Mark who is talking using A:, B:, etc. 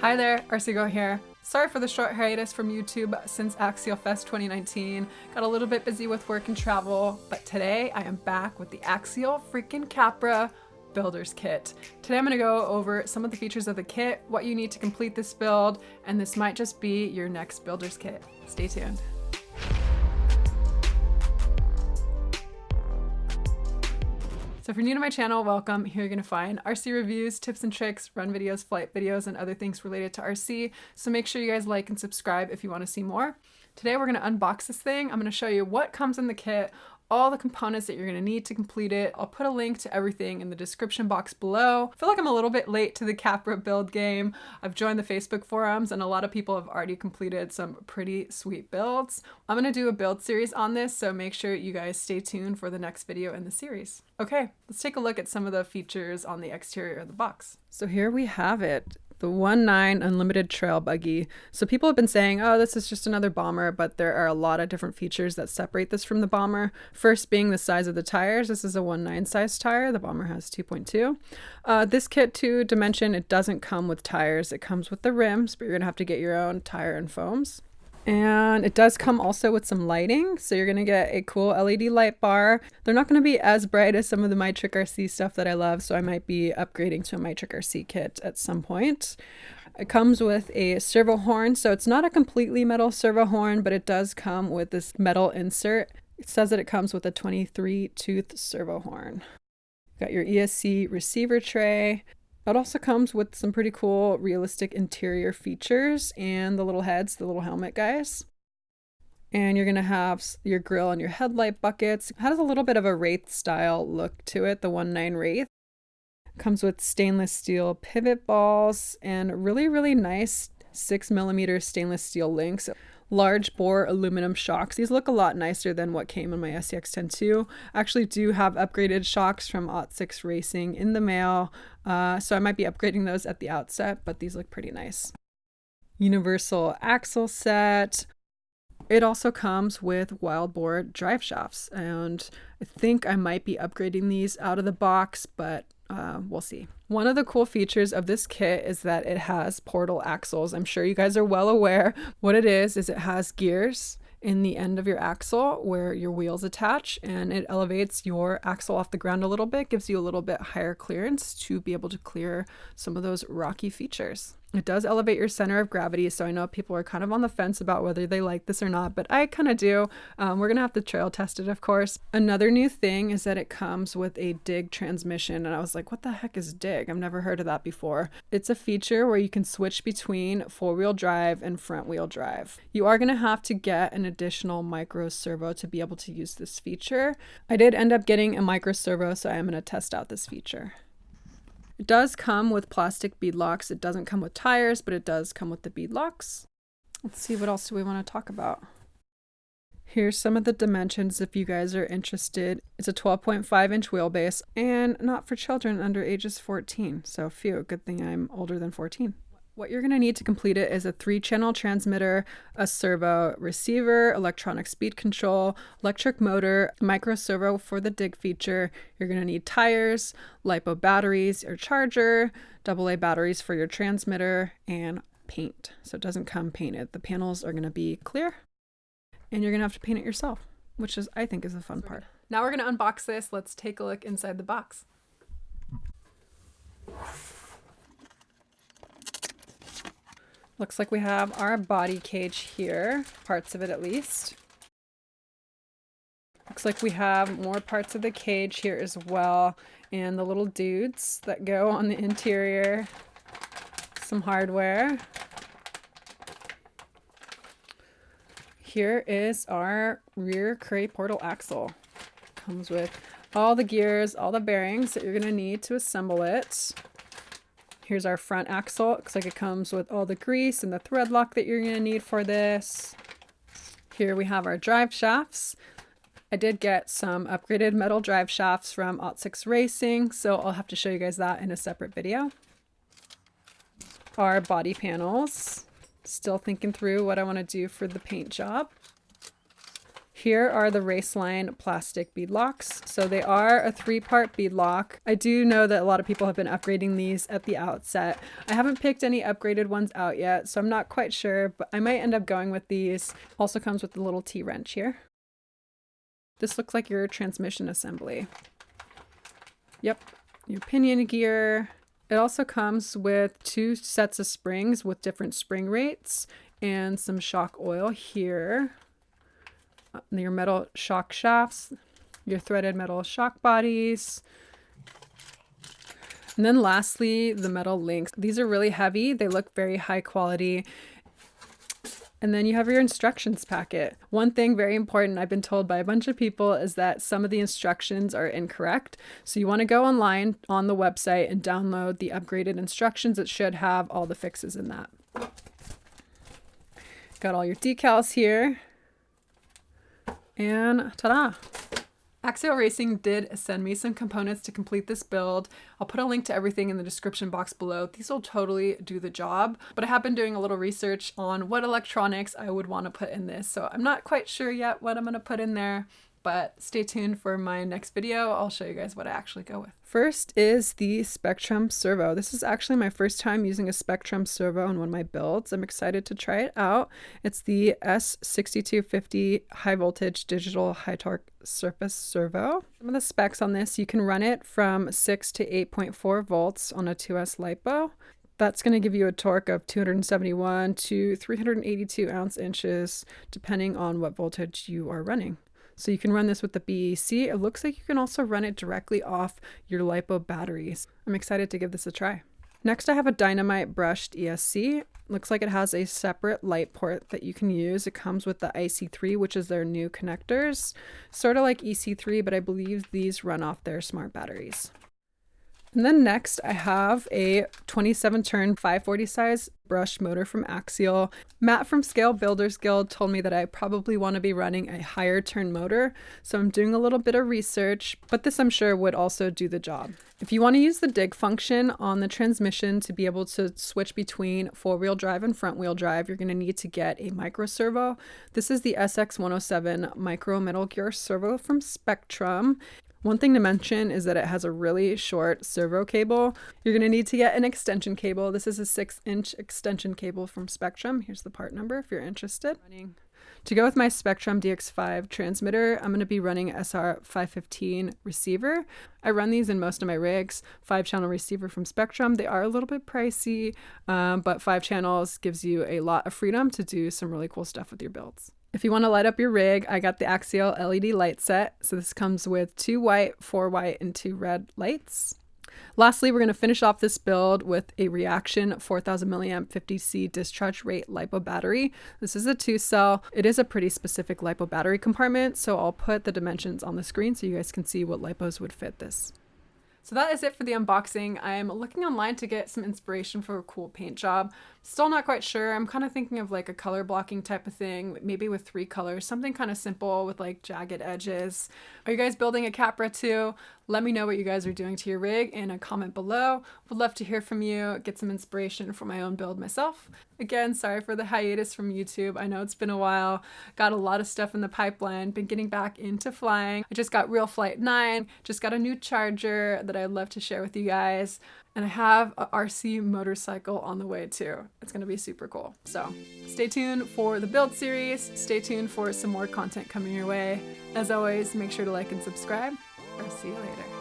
A: Hi there, RC Girl here. Sorry for the short hiatus from YouTube since Axial Fest 2019. Got a little bit busy with work and travel, but today I am back with the Axial freaking Capra Builder's Kit. Today I'm going to go over some of the features of the kit, what you need to complete this build, and this might just be your next Builder's Kit. Stay tuned. So if you're new to my channel, welcome. Here you're going to find RC reviews, tips and tricks, run videos, flight videos, and other things related to RC. So make sure you guys like and subscribe if you want to see more. Today we're going to unbox this thing. I'm going to show you what comes in the kit, all the components that you're going to need to complete it. I'll put a link to everything in the description box below. I feel like I'm a little bit late to the Capra build game. I've joined the Facebook forums and a lot of people have already completed some pretty sweet builds. I'm going to do a build series on this, so make sure you guys stay tuned for the next video in the series. Okay, let's take a look at some of the features on the exterior of the box. So here we have it. The 1.9 Unlimited Trail Buggy. So people have been saying, oh, this is just another bomber, but there are a lot of different features that separate this from the bomber. First being the size of the tires. This is a 1.9 size tire. The bomber has 2.2. This kit too, to mention, it doesn't come with tires. It comes with the rims, but you're gonna have to get your own tire and foams. And it does come also with some lighting, so you're going to get a cool LED light bar. They're not going to be as bright as some of the My Trick RC stuff that I love, so I might be upgrading to a My Trick RC kit at some point. It comes with a servo horn, so it's not a completely metal servo horn, but it does come with this metal insert. It says that it comes with a 23-tooth servo horn. Got your ESC receiver tray. It also comes with some pretty cool realistic interior features and the little heads, the little helmet guys. And you're going to have your grill and your headlight buckets. It has a little bit of a Wraith style look to it, the 1.9 Wraith. Comes with stainless steel pivot balls and really nice 6mm stainless steel links. Large bore aluminum shocks. These look a lot nicer than what came in my SCX-10-2. I actually do have upgraded shocks from ot6 Racing in the mail, so I might be upgrading those at the outset, but these look pretty nice. Universal axle set. It also comes with wild bore drive shafts, and I think I might be upgrading these out of the box, but we'll see. One of the cool features of this kit is that it has portal axles. I'm sure you guys are well aware. What it is it has gears in the end of your axle where your wheels attach, and it elevates your axle off the ground a little bit, gives you a little bit higher clearance to be able to clear some of those rocky features. It does elevate your center of gravity, so I know people are kind of on the fence about whether they like this or not, but I kind of do. We're going to have to trail test it, of course. Another new thing is that it comes with a dig transmission, and I was like, what the heck is dig? I've never heard of that before. It's a feature where you can switch between four-wheel drive and front-wheel drive. You are going to have to get an additional micro servo to be able to use this feature. I did end up getting a micro servo, so I am going to test out this feature. It does come with plastic bead locks. It doesn't come with tires, but it does come with the bead locks. Let's see, what else do we want to talk about? Here's some of the dimensions if you guys are interested. It's a 12.5-inch wheelbase and not for children under ages 14. So phew, good thing I'm older than 14. What you're going to need to complete it is a 3-channel transmitter, a servo receiver, electronic speed control, electric motor, micro servo for the dig feature. You're going to need tires, LiPo batteries, your charger, AA batteries for your transmitter, and paint. So it doesn't come painted. The panels are going to be clear, and you're going to have to paint it yourself, which is, I think, is the fun part. Now we're going to unbox this. Let's take a look inside the box. Looks like we have our body cage here, parts of it at least. Looks like we have more parts of the cage here as well, and the little dudes that go on the interior. Some hardware. Here is our rear crate portal axle. Comes with all the gears, all the bearings that you're going to need to assemble it. Here's our front axle. Looks like it comes with all the grease and the thread lock that you're going to need for this. Here we have our drive shafts. I did get some upgraded metal drive shafts from ot6 Racing, so I'll have to show you guys that in a separate video. Our body panels. Still thinking through what I want to do for the paint job. Here are the Raceline plastic bead locks. So they are a 3-part bead lock. I do know that a lot of people have been upgrading these at the outset. I haven't picked any upgraded ones out yet, so I'm not quite sure, but I might end up going with these. Also comes with the little T-wrench here. This looks like your transmission assembly. Yep, your pinion gear. It also comes with 2 sets of springs with different spring rates and some shock oil here. Your metal shock shafts, your threaded metal shock bodies. And then lastly, the metal links. These are really heavy. They look very high quality. And then you have your instructions packet. One thing very important I've been told by a bunch of people is that some of the instructions are incorrect. So you want to go online on the website and download the upgraded instructions. It should have all the fixes in that. Got all your decals here. And ta-da! Axial Racing did send me some components to complete this build. I'll put a link to everything in the description box below. These will totally do the job, but I have been doing a little research on what electronics I would want to put in this. So I'm not quite sure yet what I'm going to put in there, but stay tuned for my next video. I'll show you guys what I actually go with. First is the Spectrum servo. This is actually my first time using a Spectrum servo in one of my builds. I'm excited to try it out. It's the S6250 high voltage digital high torque surface servo. Some of the specs on this, you can run it from 6 to 8.4 volts on a 2S LiPo. That's going to give you a torque of 271 to 382 ounce-inches, depending on what voltage you are running. So you can run this with the BEC. It looks like you can also run it directly off your LiPo batteries. I'm excited to give this a try. Next, I have a Dynamite brushed ESC. Looks like it has a separate light port that you can use. It comes with the IC3, which is their new connectors. Sort of like EC3, but I believe these run off their smart batteries. And then next I have a 27 turn 540 size brushed motor from Axial. Matt from Scale Builders Guild told me that I probably want to be running a higher turn motor, so I'm doing a little bit of research, but this I'm sure would also do the job. If you want to use the dig function on the transmission to be able to switch between 4-wheel drive and front-wheel drive, you're going to need to get a micro servo. This is the SX107 micro metal gear servo from Spectrum. One thing to mention is that it has a really short servo cable. You're going to need to get an extension cable. This is a 6-inch extension cable from Spectrum. Here's the part number if you're interested. To go with my Spectrum DX5 transmitter, I'm going to be running SR515 receiver. I run these in most of my rigs. 5-channel receiver from Spectrum. They are a little bit pricey, but 5 channels gives you a lot of freedom to do some really cool stuff with your builds. If you want to light up your rig, I got the Axial LED light set. So this comes with 2 white, 4 white, and 2 red lights. Lastly, we're going to finish off this build with a Reaction 4000 milliamp 50C discharge rate LiPo battery. This is a 2-cell. It is a pretty specific LiPo battery compartment, so I'll put the dimensions on the screen so you guys can see what LiPos would fit this. So that is it for the unboxing. I'm looking online to get some inspiration for a cool paint job. Still not quite sure. I'm kind of thinking of like a color blocking type of thing, maybe with 3 colors, something kind of simple with like jagged edges. Are you guys building a Capra too? Let me know what you guys are doing to your rig in a comment below. Would love to hear from you, get some inspiration for my own build myself. Again, sorry for the hiatus from YouTube. I know it's been a while. Got a lot of stuff in the pipeline. Been getting back into flying. I just got Real Flight 9. Just got a new charger that I'd love to share with you guys. And I have a RC motorcycle on the way too. It's gonna be super cool. So stay tuned for the build series. Stay tuned for some more content coming your way. As always, make sure to like and subscribe. I'll see you later.